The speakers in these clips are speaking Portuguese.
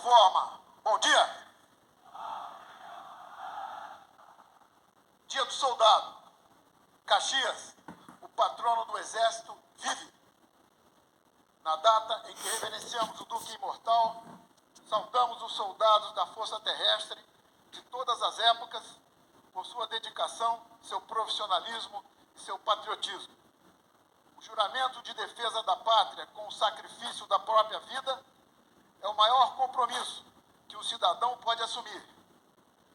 forma. Bom dia. Dia do Soldado. Caxias, o patrono do Exército, vive. Na data em que reverenciamos o Duque Imortal, saudamos os soldados da Força Terrestre de todas as épocas por sua dedicação, seu profissionalismo e seu patriotismo. O juramento de defesa da pátria com o sacrifício da própria vida é o maior compromisso que o cidadão pode assumir.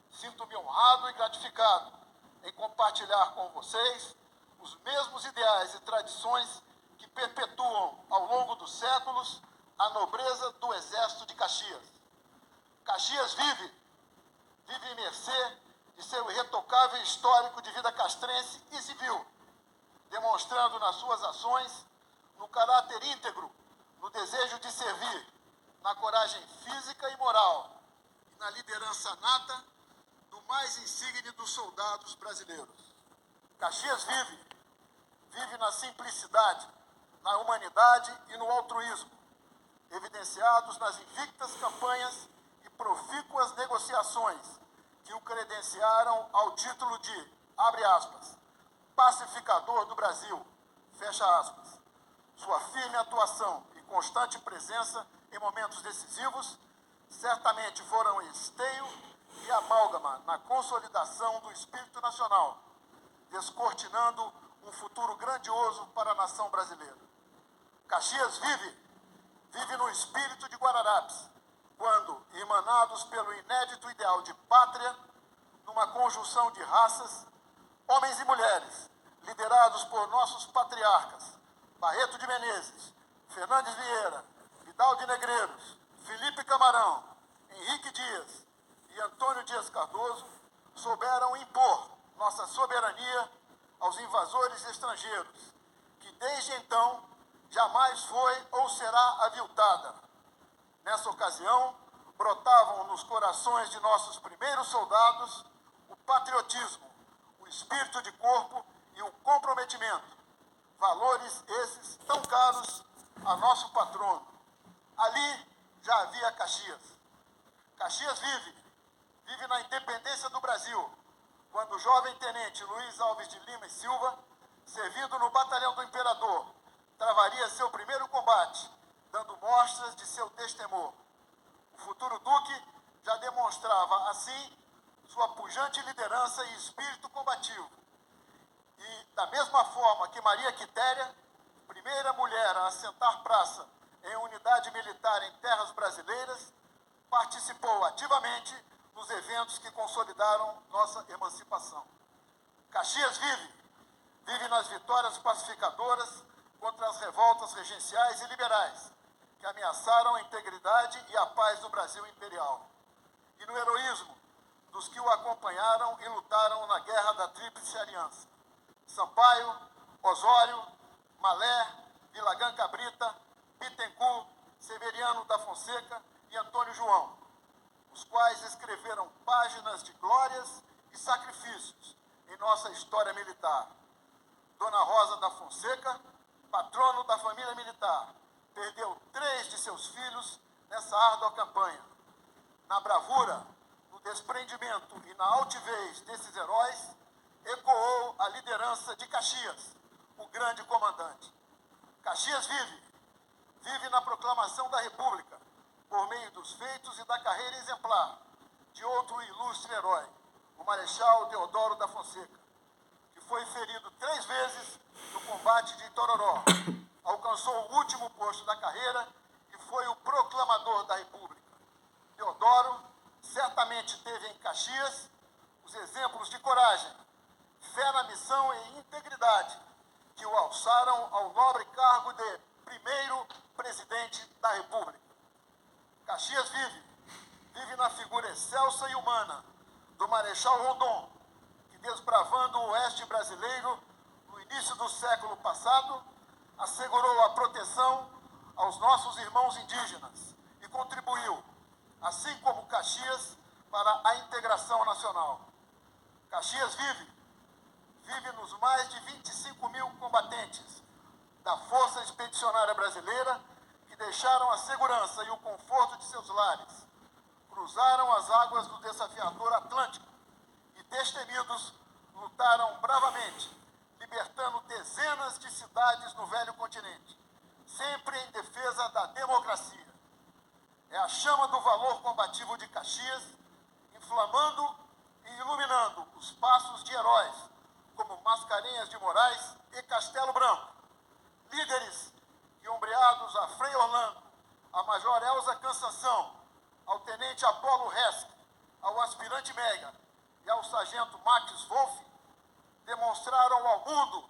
Sinto-me honrado e gratificado em compartilhar com vocês os mesmos ideais e tradições que perpetuam ao longo dos séculos a nobreza do Exército de Caxias. Caxias vive em mercê de seu irretocável histórico de vida castrense e civil, demonstrando nas suas ações, no caráter íntegro, no desejo de servir, na coragem física e moral e na liderança nata do mais insigne dos soldados brasileiros. Caxias vive na simplicidade, na humanidade e no altruísmo, evidenciados nas invictas campanhas e profícuas negociações que o credenciaram ao título de, abre aspas, pacificador do Brasil, fecha aspas. Sua firme atuação e constante presença em momentos decisivos certamente foram esteio e amálgama na consolidação do espírito nacional, descortinando um futuro grandioso para a nação brasileira. Caxias vive no espírito de Guararapes, quando, emanados pelo inédito ideal de pátria, numa conjunção de raças, homens e mulheres, liderados por nossos patriarcas, Barreto de Menezes, Fernandes Vieira, Vidal de Negreiros, Felipe Camarão, Henrique Dias e Antônio Dias Cardoso, souberam impor nossa soberania aos invasores estrangeiros, que desde então jamais foi ou será aviltada. Nessa ocasião, brotavam nos corações de nossos primeiros soldados o patriotismo, o espírito de corpo e o comprometimento, valores esses tão caros a nosso patrono. Ali já havia Caxias. Caxias vive na independência do Brasil, quando o jovem tenente Luiz Alves de Lima e Silva, servindo no batalhão do Imperador, travaria seu primeiro combate, dando mostras de seu destemor. O futuro duque já demonstrava, assim, sua pujante liderança e espírito combativo. E, da mesma forma que Maria Quitéria, primeira mulher a assentar praça em unidade militar em terras brasileiras, participou ativamente nos eventos que consolidaram nossa emancipação. Caxias vive nas vitórias pacificadoras contra as revoltas regenciais e liberais, que ameaçaram a integridade e a paz do Brasil imperial, e no heroísmo dos que o acompanharam e lutaram na Guerra da Tríplice Aliança: Sampaio, Osório, Malé, Vilagã Cabrita, Bittencourt, Severiano da Fonseca e Antônio João, os quais escreveram páginas de glórias e sacrifícios em nossa história militar. Dona Rosa da Fonseca, patrono da família militar, perdeu 3 de seus filhos nessa árdua campanha. Na bravura, no desprendimento e na altivez desses heróis, ecoou a liderança de Caxias, o grande comandante. Caxias vive na proclamação da República, por meio dos feitos e da carreira exemplar de outro ilustre herói, o Marechal Deodoro da Fonseca, que foi ferido 3 vezes no combate de Itororó, alcançou o último posto da carreira e foi o proclamador da República. Deodoro certamente teve em Caxias os exemplos de coragem, fé na missão e integridade que o alçaram ao nobre cargo de primeiro presidente da República. Caxias vive na figura excelsa e humana do Marechal Rondon, que, desbravando o oeste brasileiro no início do século passado, assegurou a proteção aos nossos irmãos indígenas e contribuiu, assim como Caxias, para a integração nacional. Caxias vive nos mais de 25 mil combatentes da Força Expedicionária Brasileira que deixaram a segurança e o conforto de seus lares cruzaram as águas do desafiador Atlântico e, destemidos, lutaram bravamente, libertando dezenas de cidades no velho continente, sempre em defesa da democracia. É a chama do valor combativo de Caxias, inflamando e iluminando os passos de heróis como Mascarenhas de Moraes e Castelo Branco, líderes que, ombreados a Frei Orlando, a Major Elza Cansação, ao Tenente Apolo Resk, ao Aspirante Mega e ao Sargento Max Wolff, demonstraram ao mundo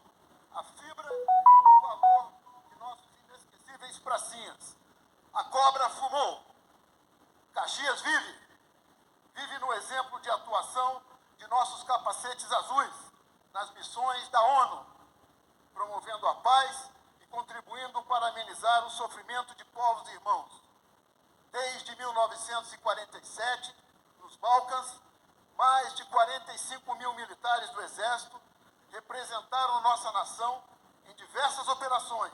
a fibra e o valor de nossos inesquecíveis pracinhas. A cobra fumou. Caxias vive. Vive no exemplo de atuação de nossos capacetes azuis nas missões da ONU, promovendo a paz e contribuindo para amenizar o sofrimento de povos irmãos. Desde 1947, nos Balcãs, mais de 45 mil militares do Exército representaram nossa nação em diversas operações,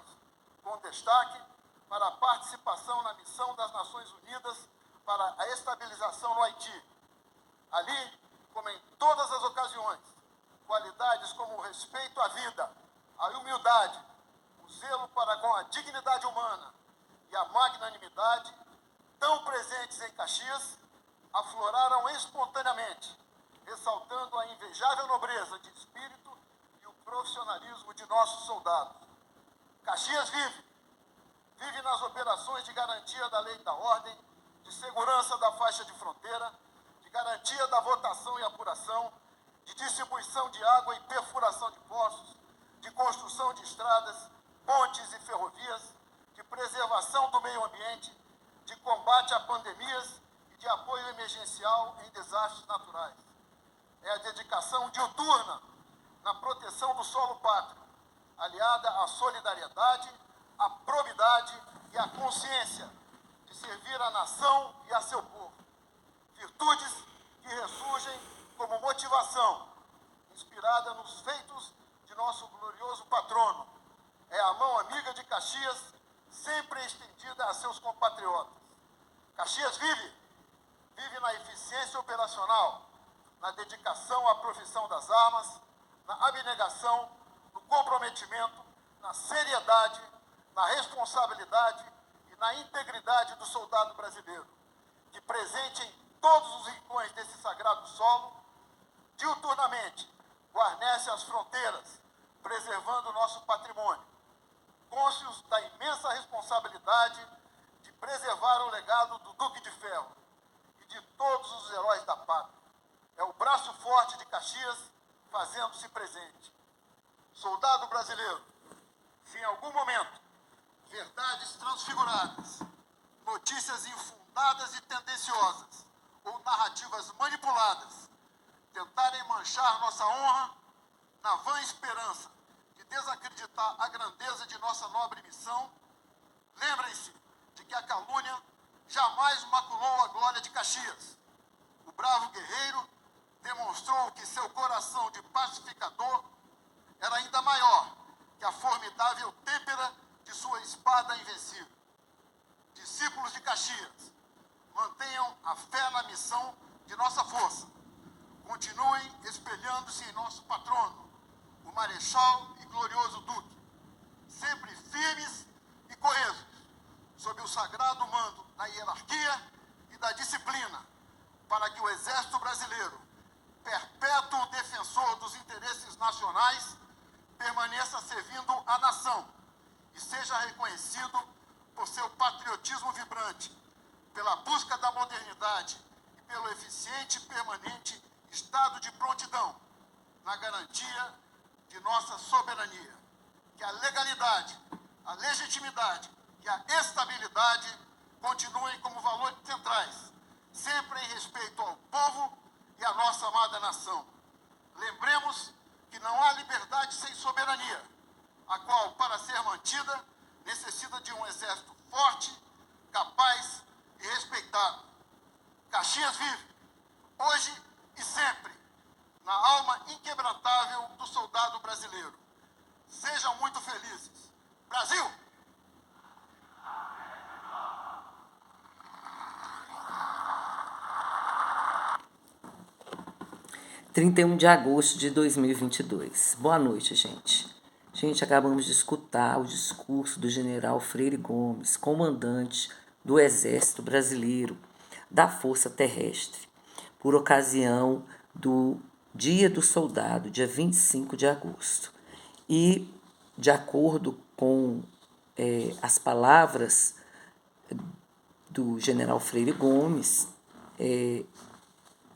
com destaque para a participação na missão das Nações Unidas para a estabilização no Haiti. Ali, como em todas as ocasiões, qualidades como o respeito à vida, a humildade, o zelo para com a dignidade humana e a magnanimidade, tão presentes em Caxias, afloraram espontaneamente, ressaltando a invejável nobreza de espírito e o profissionalismo de nossos soldados. Caxias vive. Vive nas operações de garantia da lei e da ordem, de segurança da faixa de fronteira, de garantia da votação e apuração, de distribuição de água e perfuração de poços, de construção de estradas, pontes e ferrovias, de preservação do meio ambiente, de combate a pandemias e de apoio emergencial em desastres naturais. É a dedicação diuturna na proteção do solo pátrio, aliada à solidariedade, à probidade e à consciência de servir a nação e a seu povo. Virtudes que ressurgem como motivação, inspirada nos feitos de nosso glorioso patrono. É a mão amiga de Caxias, sempre estendida a seus compatriotas. Caxias vive. Vive na eficiência operacional, na dedicação à profissão das armas, na abnegação, no comprometimento, na seriedade, na responsabilidade e na integridade do soldado brasileiro, que, presente em todos os rincões desse sagrado solo, diuturnamente guarnece as fronteiras, preservando o nosso patrimônio, cônscios da imensa responsabilidade de preservar o legado do Duque de Ferro e de todos os heróis da pátria. É o braço forte de Caxias fazendo-se presente. Soldado brasileiro, se em algum momento verdades transfiguradas, notícias infundadas e tendenciosas ou narrativas manipuladas tentarem manchar nossa honra, na vã esperança de desacreditar a grandeza de nossa nobre missão, lembrem-se de que a calúnia jamais maculou a glória de Caxias. O bravo guerreiro demonstrou que seu coração de pacificador era ainda maior que a formidável têmpera de sua espada invencível. Discípulos de Caxias, mantenham a fé na missão de nossa força. Continuem espelhando-se em nosso patrono, o Marechal e glorioso Duque, sempre firmes e coesos, sob o sagrado mando da hierarquia e da disciplina, para que o Exército Brasileiro, perpétuo defensor dos interesses nacionais, permaneça servindo a nação e seja reconhecido por seu patriotismo vibrante, pela busca da modernidade e pelo eficiente e permanente estado de prontidão na garantia de nossa soberania. Que a legalidade, a legitimidade e a estabilidade continuem como valores centrais, sempre em respeito ao povo e à nossa amada nação. Lembremos que não há liberdade sem soberania, a qual, para ser mantida, necessita de um exército forte, capaz e respeitado. Caxias vive, hoje e sempre, na alma inquebrantável do soldado brasileiro. Sejam muito felizes. Brasil! 31 de agosto de 2022. Boa noite, gente. Gente, acabamos de escutar o discurso do general Freire Gomes, comandante do Exército Brasileiro da Força Terrestre, por ocasião do Dia do Soldado, dia 25 de agosto. E, de acordo com as palavras do general Freire Gomes,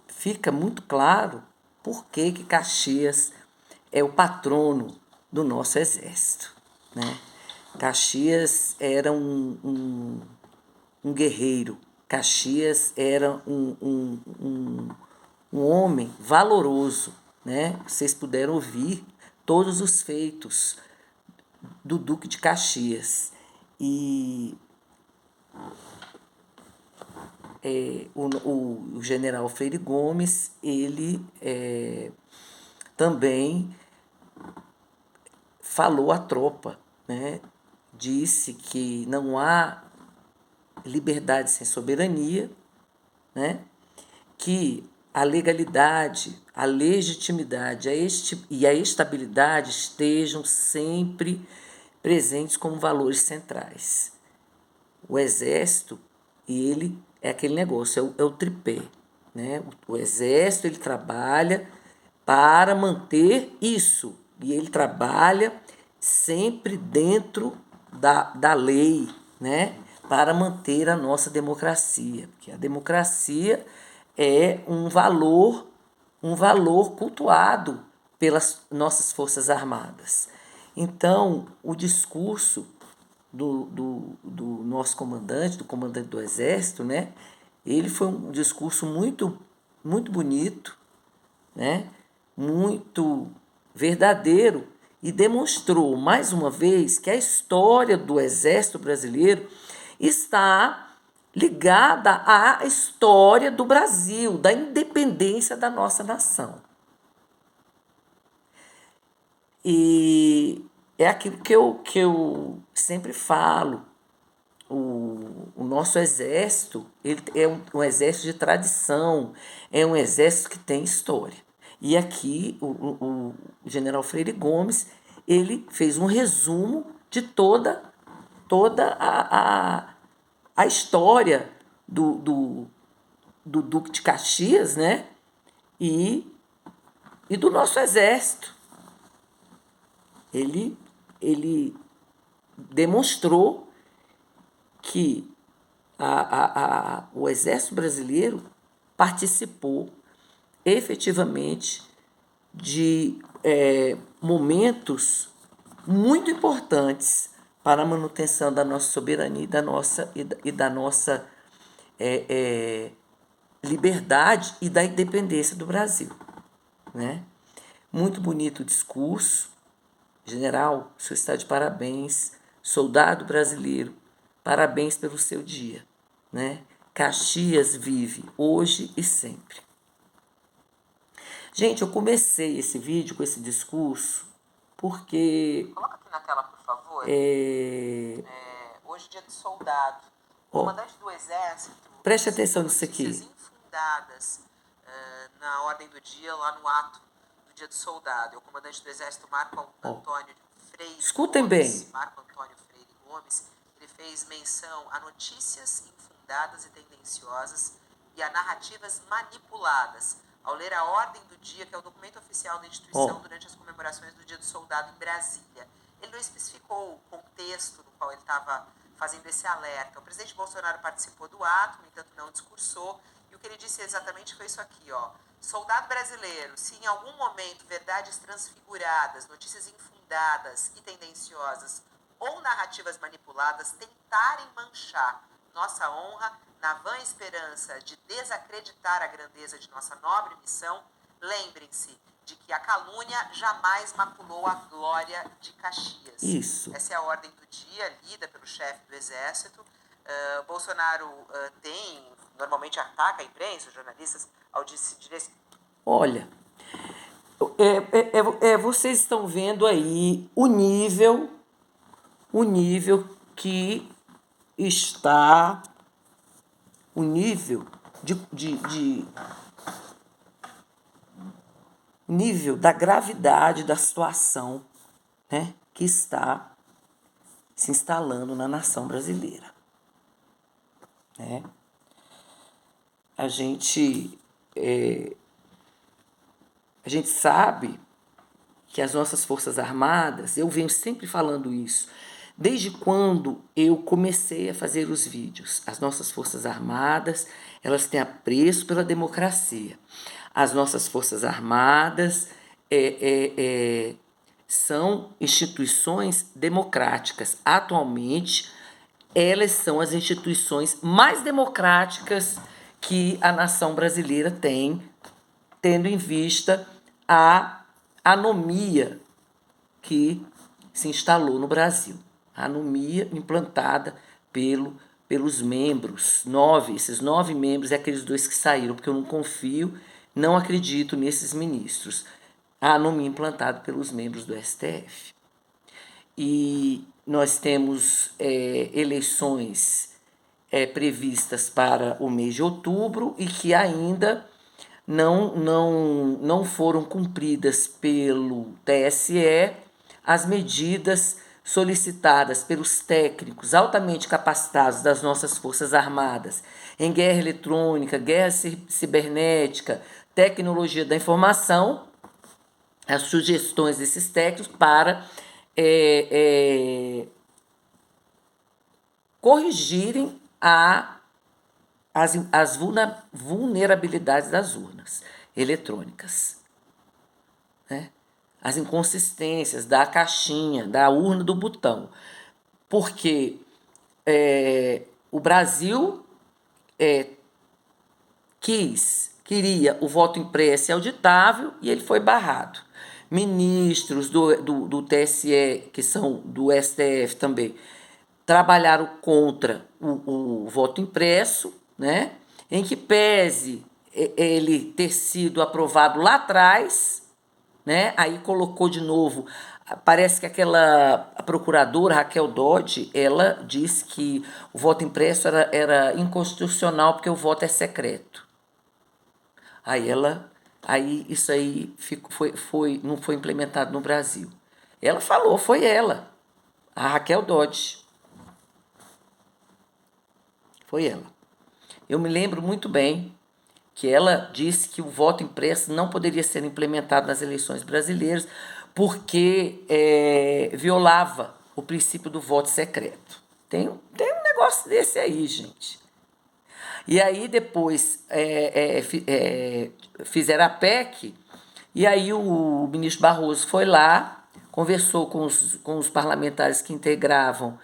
fica muito claro por que Caxias é o patrono do nosso exército, né? Caxias era um guerreiro, Caxias era um homem valoroso, né? Vocês puderam ouvir todos os feitos do Duque de Caxias. E o general Freire Gomes, ele também falou à tropa, né? Disse que não há liberdade sem soberania, né? Que a legalidade, a legitimidade e a estabilidade estejam sempre presentes como valores centrais. O Exército, ele é aquele negócio, é o tripé, né? O Exército, ele trabalha para manter isso, e ele trabalha sempre dentro da lei, né? Para manter a nossa democracia, porque a democracia é um valor cultuado pelas nossas Forças Armadas. Então, o discurso do nosso comandante, do comandante do Exército, né? Ele foi um discurso muito bonito, né? Muito verdadeiro, e demonstrou mais uma vez que a história do Exército Brasileiro está ligada à história do Brasil, da independência da nossa nação. E é aquilo que eu sempre falo. O nosso exército, ele é um exército de tradição, é um exército que tem história. E aqui o general Freire Gomes, ele fez um resumo de toda a história do Duque de Caxias, né? E do nosso exército. Ele demonstrou que o Exército Brasileiro participou efetivamente de momentos muito importantes para a manutenção da nossa soberania e da nossa liberdade e da independência do Brasil, né? Muito bonito o discurso. General, o senhor está de parabéns. Soldado brasileiro, parabéns pelo seu dia, né? Caxias vive hoje e sempre. Gente, eu comecei esse vídeo com esse discurso porque... Coloca aqui na tela, por favor. Hoje, dia do soldado. O comandante do Exército... Preste atenção nisso aqui. Infundadas na ordem do dia, lá no ato do dia do soldado. O comandante do Exército, Marco Antônio Freire Escutem Gomes, bem. Marco Antônio Freire Gomes, ele fez menção a notícias infundadas e tendenciosas e a narrativas manipuladas ao ler a ordem do dia, que é o documento oficial da instituição durante as comemorações do Dia do Soldado em Brasília. Ele não especificou o contexto no qual ele estava fazendo esse alerta. O presidente Bolsonaro participou do ato, no entanto não discursou, e o que ele disse exatamente foi isso aqui, ó. Soldado brasileiro, se em algum momento verdades transfiguradas, notícias infundadas e tendenciosas ou narrativas manipuladas tentarem manchar nossa honra na vã esperança de desacreditar a grandeza de nossa nobre missão, lembrem-se de que a calúnia jamais maculou a glória de Caxias. Isso. Essa é a ordem do dia, lida pelo chefe do Exército. Bolsonaro normalmente ataca a imprensa, os jornalistas, ao dizer... Olha, vocês estão vendo aí o nível que está, o nível nível da gravidade da situação, né, que está se instalando na nação brasileira. Né? A gente sabe que as nossas Forças Armadas, eu venho sempre falando isso, desde quando eu comecei a fazer os vídeos, as nossas Forças Armadas, elas têm apreço pela democracia. As nossas Forças Armadas são instituições democráticas. Atualmente, elas são as instituições mais democráticas que a nação brasileira tem, tendo em vista a anomia que se instalou no Brasil. A anomia implantada pelos membros, esses 9 membros e aqueles 2 que saíram, porque eu não confio, não acredito nesses ministros. A anomia implantada pelos membros do STF. E nós temos eleições previstas para o mês de outubro e que ainda não foram cumpridas pelo TSE as medidas solicitadas pelos técnicos altamente capacitados das nossas Forças Armadas em guerra eletrônica, guerra cibernética, tecnologia da informação, as sugestões desses técnicos para corrigirem as vulnerabilidades das urnas eletrônicas, né? As inconsistências da caixinha, da urna do botão, porque o Brasil queria o voto impresso e auditável e ele foi barrado. Ministros do TSE, que são do STF também, trabalharam contra o voto impresso, né? Em que pese ele ter sido aprovado lá atrás, né? Aí colocou de novo, parece que a procuradora Raquel Dodge, ela disse que o voto impresso era inconstitucional porque o voto é secreto. Aí isso aí não foi implementado no Brasil. Ela falou, foi ela, a Raquel Dodge. Foi ela. Eu me lembro muito bem que ela disse que o voto impresso não poderia ser implementado nas eleições brasileiras porque violava o princípio do voto secreto. Tem um negócio desse aí, gente. E aí depois fizeram a PEC, e aí o ministro Barroso foi lá, conversou com os parlamentares que integravam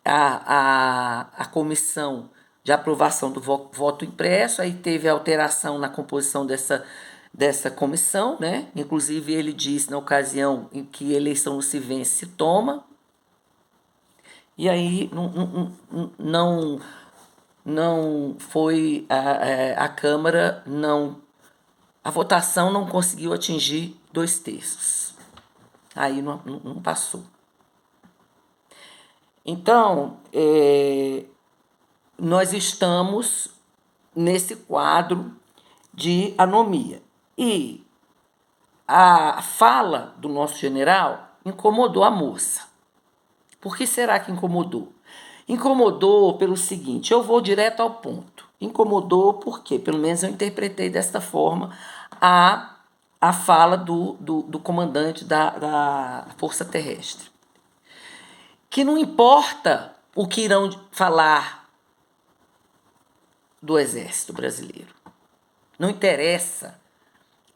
a comissão de aprovação do voto impresso, aí teve alteração na composição dessa comissão, né? Inclusive ele disse na ocasião em que eleição não se vence, se toma, e aí não foi a Câmara, a votação não conseguiu atingir 2/3. Aí não passou. Então, nós estamos nesse quadro de anomia. E a fala do nosso general incomodou a moça. Por que será que incomodou? Incomodou pelo seguinte, eu vou direto ao ponto. Incomodou porque, pelo menos eu interpretei desta forma, a fala do comandante da Força Terrestre. Que não importa o que irão falar do Exército Brasileiro. Não interessa.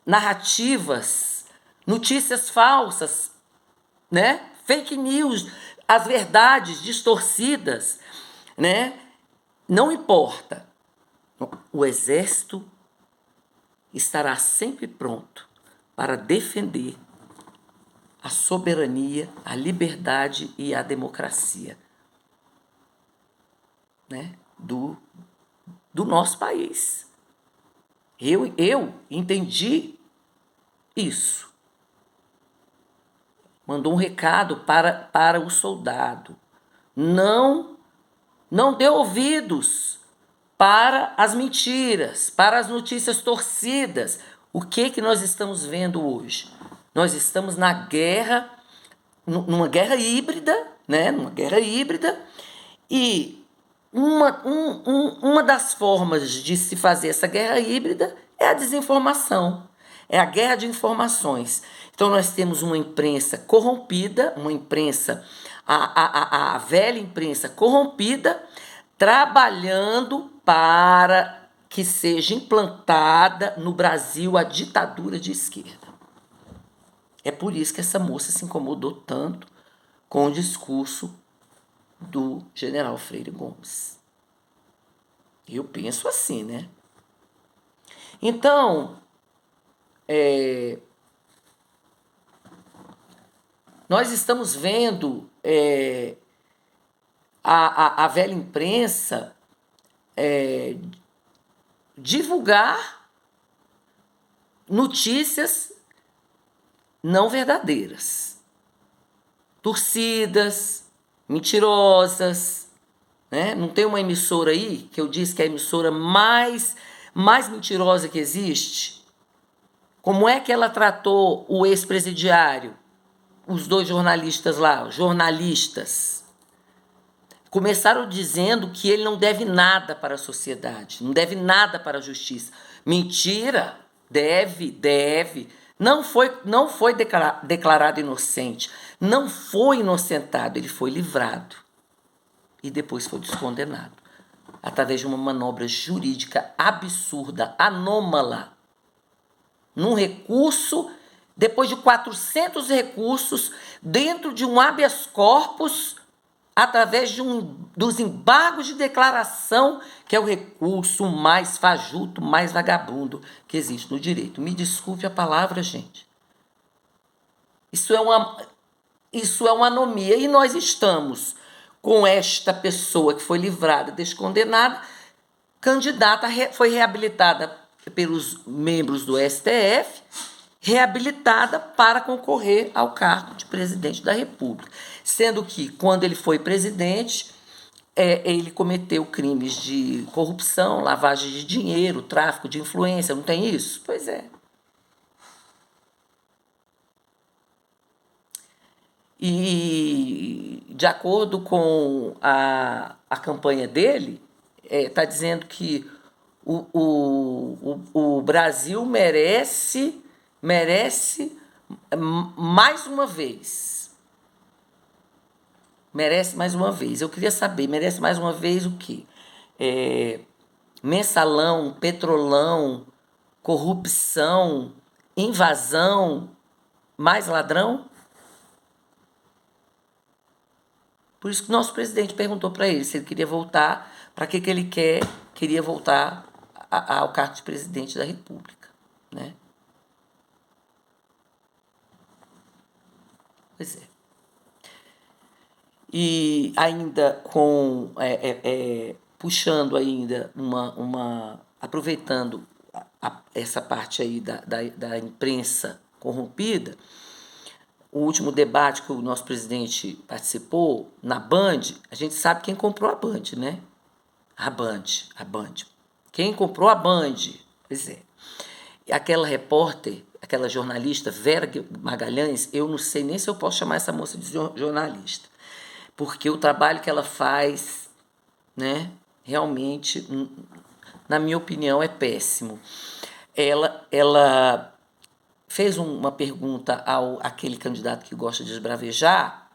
Narrativas, notícias falsas, né? Fake news, as verdades distorcidas, né? Não importa. O Exército estará sempre pronto para defender a soberania, a liberdade e a democracia, né? do nosso país. Eu entendi isso. Mandou um recado para o soldado. Não dê ouvidos para as mentiras, para as notícias torcidas. O que nós estamos vendo hoje? Nós estamos na guerra, numa guerra híbrida, né? Numa guerra híbrida, e uma das formas de se fazer essa guerra híbrida é a desinformação, é a guerra de informações. Então nós temos uma imprensa corrompida, uma imprensa, a velha imprensa corrompida, trabalhando para que seja implantada no Brasil a ditadura de esquerda. É por isso que essa moça se incomodou tanto com o discurso do general Freire Gomes. Eu penso assim, né? Então, nós estamos vendo a velha imprensa divulgar notícias não verdadeiras, torcidas, mentirosas, né? Não tem uma emissora aí que eu disse que é a emissora mais mentirosa que existe? Como é que ela tratou o ex-presidiário? Os dois jornalistas lá, jornalistas, começaram dizendo que ele não deve nada para a sociedade, não deve nada para a justiça. Mentira, deve. Não foi declarado inocente, não foi inocentado, ele foi livrado e depois foi descondenado, através de uma manobra jurídica absurda, anômala, num recurso, depois de 400 recursos, dentro de um habeas corpus, através dos embargos de declaração, que é o recurso mais fajuto, mais vagabundo que existe no direito. Me desculpe a palavra, gente. Isso é uma anomia. E nós estamos com esta pessoa que foi livrada, descondenada, candidata, foi reabilitada pelos membros do STF, reabilitada para concorrer ao cargo de presidente da República. Sendo que, quando ele foi presidente, ele cometeu crimes de corrupção, lavagem de dinheiro, tráfico de influência, não tem isso? Pois é. E, de acordo com a campanha dele, está dizendo que o Brasil merece mais uma vez. Merece mais uma vez. Eu queria saber, merece mais uma vez o quê? Mensalão, petrolão, corrupção, invasão, mais ladrão? Por isso que o nosso presidente perguntou para ele se ele queria voltar, para que ele queria voltar ao cargo de presidente da República, né? Pois é. E ainda puxando ainda aproveitando essa parte aí da imprensa corrompida, o último debate que o nosso presidente participou na Band, a gente sabe quem comprou a Band, né? A Band. Quem comprou a Band? Pois é. Aquela repórter, aquela jornalista, Vera Magalhães, eu não sei nem se eu posso chamar essa moça de jornalista, porque o trabalho que ela faz, né, realmente, na minha opinião, é péssimo. Ela fez uma pergunta àquele candidato que gosta de esbravejar,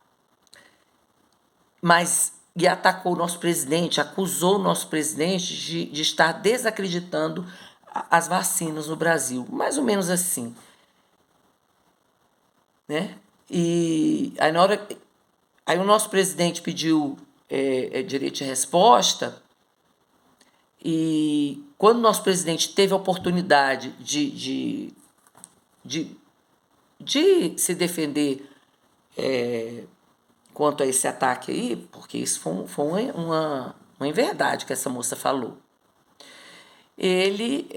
e atacou o nosso presidente, acusou o nosso presidente de estar desacreditando as vacinas no Brasil, mais ou menos assim, né? E aí o nosso presidente pediu direito de resposta, e quando o nosso presidente teve a oportunidade de se defender quanto a esse ataque aí, porque isso foi uma inverdade que essa moça falou. Ele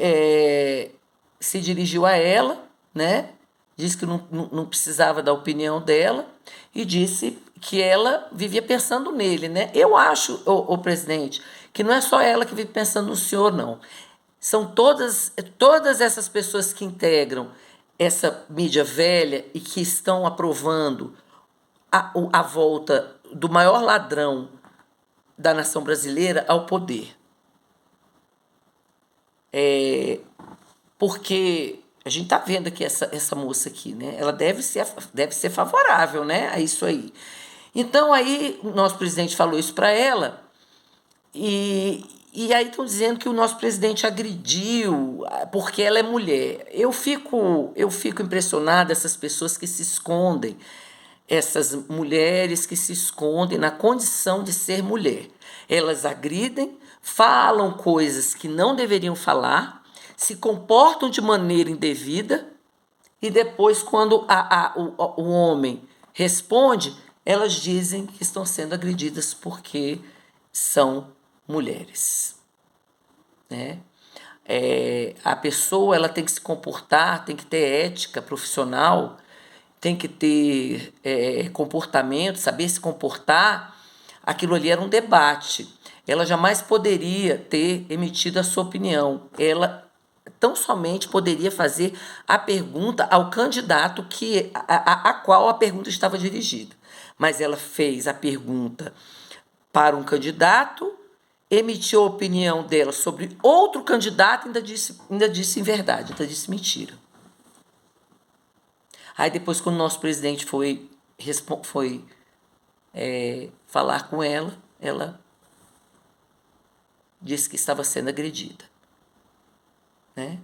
se dirigiu a ela, né? Disse que não precisava da opinião dela e disse que ela vivia pensando nele, né? Eu acho, o presidente, que não é só ela que vive pensando no senhor, não. são todas essas pessoas que integram essa mídia velha e que estão aprovando a volta do maior ladrão da nação brasileira ao poder. Porque a gente está vendo aqui essa moça aqui, né? Ela deve ser favorável, né, a isso aí. Então, aí, o nosso presidente falou isso para ela, e aí estão dizendo que o nosso presidente agrediu porque ela é mulher. Eu fico impressionada, essas pessoas que se escondem, essas mulheres que se escondem na condição de ser mulher. Elas agridem, falam coisas que não deveriam falar, se comportam de maneira indevida e depois, quando o homem responde, elas dizem que estão sendo agredidas porque são mulheres, né? A pessoa, ela tem que se comportar, tem que ter ética profissional, tem que ter comportamento, saber se comportar. Aquilo ali era um debate. Ela jamais poderia ter emitido a sua opinião. Ela tão somente poderia fazer a pergunta ao candidato a qual a pergunta estava dirigida. Mas ela fez a pergunta para um candidato, emitiu a opinião dela sobre outro candidato e ainda disse em verdade, ainda disse mentira. Aí depois, quando o nosso presidente foi falar com ela, ela disse que estava sendo agredida, né?